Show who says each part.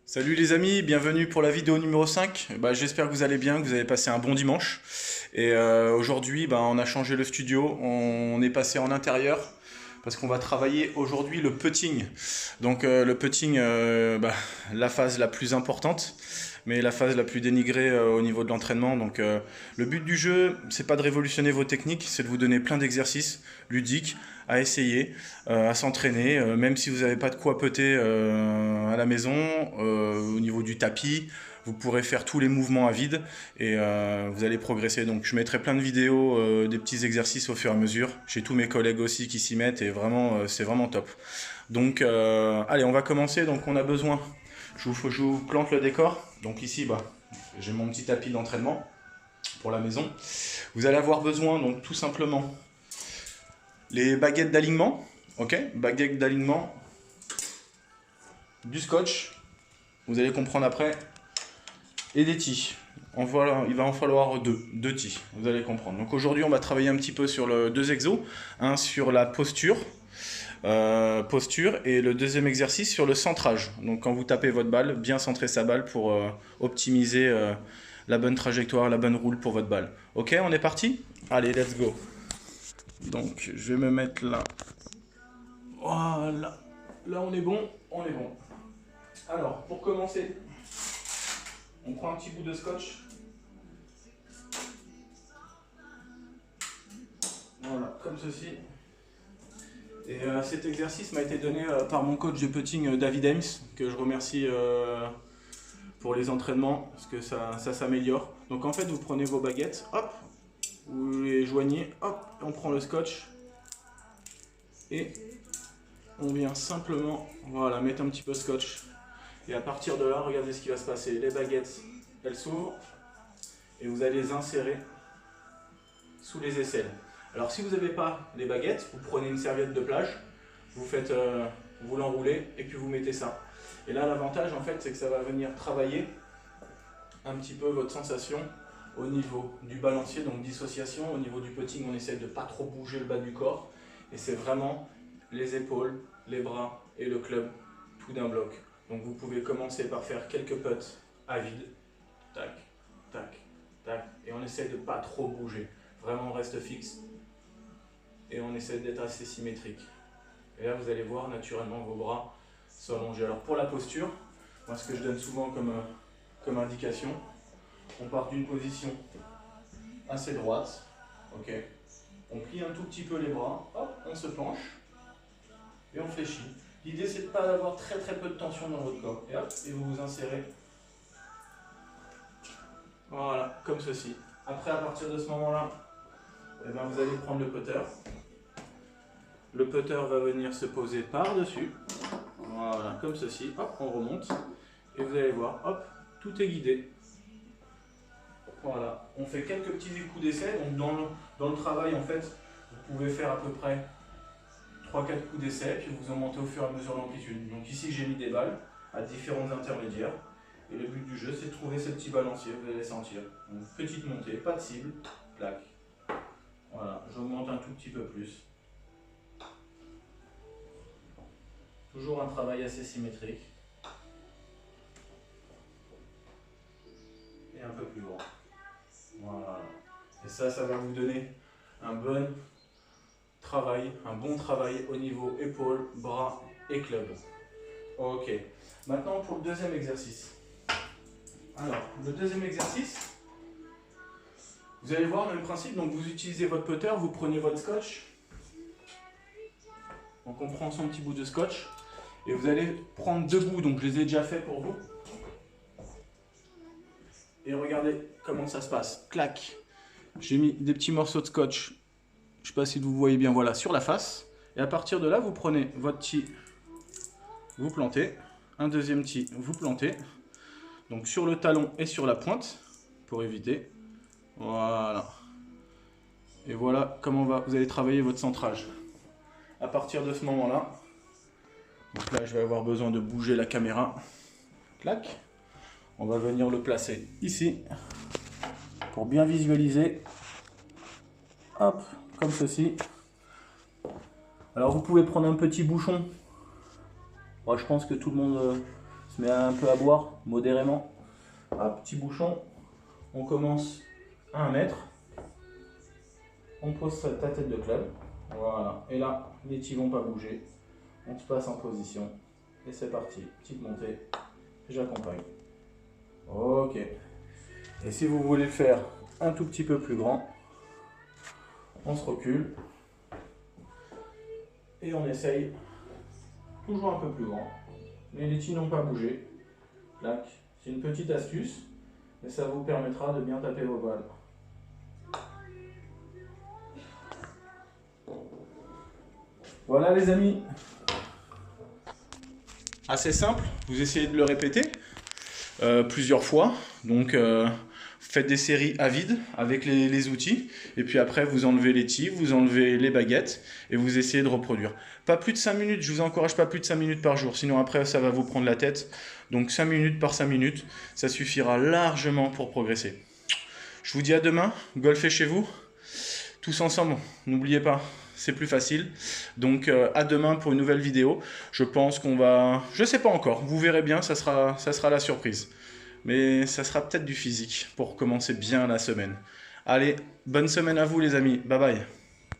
Speaker 1: Salut les amis, bienvenue pour la vidéo numéro 5. J'espère que vous allez bien, que vous avez passé un bon dimanche. Aujourd'hui, on a changé le studio, on est passé en intérieur parce qu'on va travailler aujourd'hui le putting. Donc le putting, la phase la plus importante, mais la phase la plus dénigrée au niveau de l'entraînement. Donc le but du jeu, c'est pas de révolutionner vos techniques, c'est de vous donner plein d'exercices ludiques à essayer, à s'entraîner, même si vous n'avez pas de quoi putter à la maison, au niveau du tapis, vous pourrez faire tous les mouvements à vide et vous allez progresser. Donc je mettrai plein de vidéos, des petits exercices au fur et à mesure. J'ai tous mes collègues aussi qui s'y mettent et vraiment, c'est vraiment top. Donc allez, on va commencer. Donc on a besoin, je vous plante le décor. Donc ici, j'ai mon petit tapis d'entraînement pour la maison. Vous allez avoir besoin, donc tout simplement, les baguettes d'alignement, ok, baguettes d'alignement, du scotch, vous allez comprendre après, et des tis. Il va en falloir deux tis, vous allez comprendre. Donc aujourd'hui, on va travailler un petit peu sur deux exos, un sur la posture, et le deuxième exercice sur le centrage. Donc quand vous tapez votre balle, bien centrer sa balle pour optimiser la bonne trajectoire, la bonne roule pour votre balle. Ok, on est parti? Allez, let's go. Donc je vais me mettre là. Voilà. Là on est bon, on est bon. Alors pour commencer, on prend un petit bout de scotch. Voilà, comme ceci. Et cet exercice m'a été donné par mon coach de putting David Ames, que je remercie pour les entraînements, parce que ça s'améliore. Donc en fait, vous prenez vos baguettes, hop, vous les joignez, hop, on prend le scotch et on vient simplement, voilà, mettre un petit peu de scotch. Et à partir de là, regardez ce qui va se passer. Les baguettes, elles s'ouvrent et vous allez les insérer sous les aisselles. Alors si vous n'avez pas les baguettes, vous prenez une serviette de plage, vous l'enroulez et puis vous mettez ça. Et là l'avantage en fait c'est que ça va venir travailler un petit peu votre sensation au niveau du balancier, donc dissociation. Au niveau du putting, on essaie de ne pas trop bouger le bas du corps. Et c'est vraiment les épaules, les bras et le club, tout d'un bloc. Donc vous pouvez commencer par faire quelques putts à vide. Tac, tac, tac. Et on essaie de ne pas trop bouger. Vraiment on reste fixe. Et on essaie d'être assez symétrique. Et là vous allez voir naturellement vos bras s'allonger. Alors pour la posture, moi ce que je donne souvent comme indication, on part d'une position assez droite, ok. On plie un tout petit peu les bras, hop, on se penche et on fléchit. L'idée c'est de ne pas avoir très peu de tension dans votre corps. Et hop, et vous vous insérez. Voilà, comme ceci. Après à partir de ce moment-là, vous allez prendre le putter. Le putter va venir se poser par-dessus. Voilà, comme ceci. Hop, on remonte. Et vous allez voir, hop, tout est guidé. Voilà, on fait quelques petits coups d'essai. Donc dans le travail, en fait, vous pouvez faire à peu près 3-4 coups d'essai, puis vous augmentez au fur et à mesure l'amplitude. Donc ici, j'ai mis des balles à différents intermédiaires. Et le but du jeu, c'est de trouver ce petit balancier, vous allez sentir. Donc, petite montée, pas de cible, clac. Voilà, j'augmente un tout petit peu plus. Toujours un travail assez symétrique. Et un peu plus grand. Voilà. Et ça va vous donner un bon travail au niveau épaules, bras et club. Ok. Maintenant pour le deuxième exercice. Alors, le deuxième exercice, vous allez voir le même principe. Donc vous utilisez votre putter, vous prenez votre scotch. Donc on prend son petit bout de scotch. Et vous allez prendre deux bouts, donc je les ai déjà fait pour vous. Et regardez comment ça se passe. Clac. J'ai mis des petits morceaux de scotch. Je ne sais pas si vous voyez bien, voilà, sur la face. Et à partir de là, vous prenez votre tee, vous plantez. Un deuxième tee, vous plantez. Donc sur le talon et sur la pointe, pour éviter. Voilà. Et voilà comment vous allez travailler votre centrage. À partir de ce moment-là, donc là, je vais avoir besoin de bouger la caméra. Clac. On va venir le placer ici pour bien visualiser. Hop, comme ceci. Alors vous pouvez prendre un petit bouchon. Bon, je pense que tout le monde se met un peu à boire modérément. À petit bouchon, on commence à 1 mètre. On pose ta tête de club. Voilà. Et là, les petits vont pas bouger. On se passe en position. Et c'est parti. Petite montée. J'accompagne. Ok. Et si vous voulez le faire un tout petit peu plus grand, on se recule. Et on essaye toujours un peu plus grand. Les litchis n'ont pas bougé. Clac. C'est une petite astuce, mais ça vous permettra de bien taper vos balles. Voilà les amis. Assez simple, vous essayez de le répéter plusieurs fois. Donc faites des séries à vide avec les outils. Et puis après vous enlevez les tiges, vous enlevez les baguettes et vous essayez de reproduire. Pas plus de 5 minutes, je vous encourage pas plus de 5 minutes par jour. Sinon après ça va vous prendre la tête. Donc 5 minutes par 5 minutes, ça suffira largement pour progresser. Je vous dis à demain, golfez chez vous, tous ensemble, n'oubliez pas, c'est plus facile. Donc à demain pour une nouvelle vidéo. Je pense qu'on va, je sais pas encore, vous verrez bien, ça sera la surprise. Mais ça sera peut-être du physique pour commencer bien la semaine. Allez, bonne semaine à vous les amis, bye bye.